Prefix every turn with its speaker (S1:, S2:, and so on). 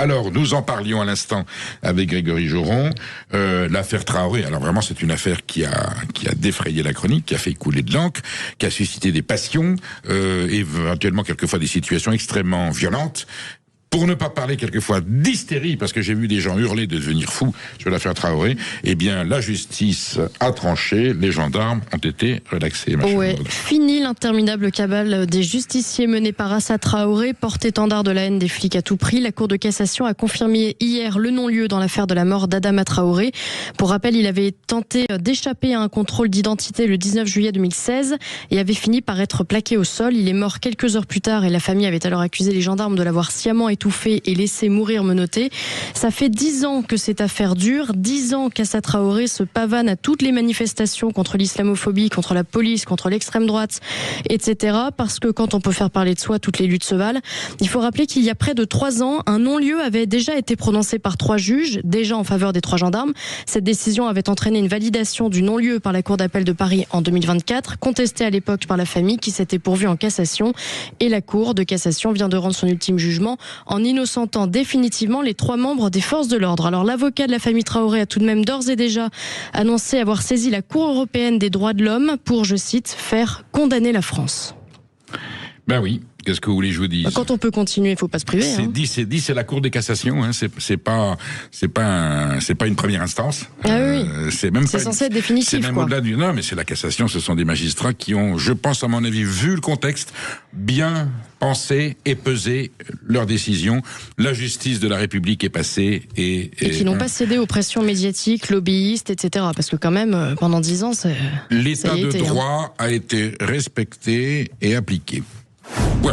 S1: Alors, nous en parlions à l'instant avec Grégory Joron. L'affaire Traoré, alors vraiment, c'est une affaire qui a défrayé la chronique, qui a fait couler de l'encre, qui a suscité des passions, éventuellement quelquefois des situations extrêmement violentes. Pour ne pas parler quelquefois d'hystérie, parce que j'ai vu des gens hurler de devenir fous sur l'affaire Traoré, eh bien, la justice a tranché, les gendarmes ont été relaxés.
S2: Ouais, fini l'interminable cabale des justiciers menés par Assa Traoré, porte-étendard de la haine des flics à tout prix. La Cour de cassation a confirmé hier le non-lieu dans l'affaire de la mort d'Adama Traoré. Pour rappel, il avait tenté d'échapper à un contrôle d'identité le 19 juillet 2016 et avait fini par être plaqué au sol. Il est mort quelques heures plus tard et la famille avait alors accusé les gendarmes de l'avoir sciemment étouffé et laissé mourir menotté. Ça fait 10 ans que cette affaire dure, 10 ans qu'Assa Traoré se pavane à toutes les manifestations contre l'islamophobie, contre la police, contre l'extrême droite, etc. Parce que quand on peut faire parler de soi, toutes les luttes se valent. Il faut rappeler qu'il y a près de 3 ans, un non-lieu avait déjà été prononcé par 3 juges, déjà en faveur des 3 gendarmes. Cette décision avait entraîné une validation du non-lieu par la Cour d'appel de Paris en 2024, contestée à l'époque par la famille qui s'était pourvue en cassation. Et la Cour de cassation vient de rendre son ultime jugement en innocentant définitivement les 3 membres des forces de l'ordre. Alors l'avocat de la famille Traoré a tout de même d'ores et déjà annoncé avoir saisi la Cour européenne des droits de l'homme pour, je cite, faire condamner la France.
S1: Ben oui. Qu'est-ce que vous voulez que je vous dise ?
S2: Quand on peut continuer, il faut pas se priver.
S1: C'est la Cour des cassations. Hein. C'est pas une première instance.
S2: Ah oui.
S1: C'est
S2: censé être définitif.
S1: C'est même
S2: quoi.
S1: au-delà du. Non, mais c'est la cassation. Ce sont des magistrats qui ont, je pense à mon avis, vu le contexte, bien pensé et pesé leurs décisions. La justice de la République est passée et
S2: qui n'ont pas cédé aux pressions médiatiques, lobbyistes, etc. Parce que quand même, pendant 10 ans,
S1: l'état de droit a été respecté et appliqué. Ouais.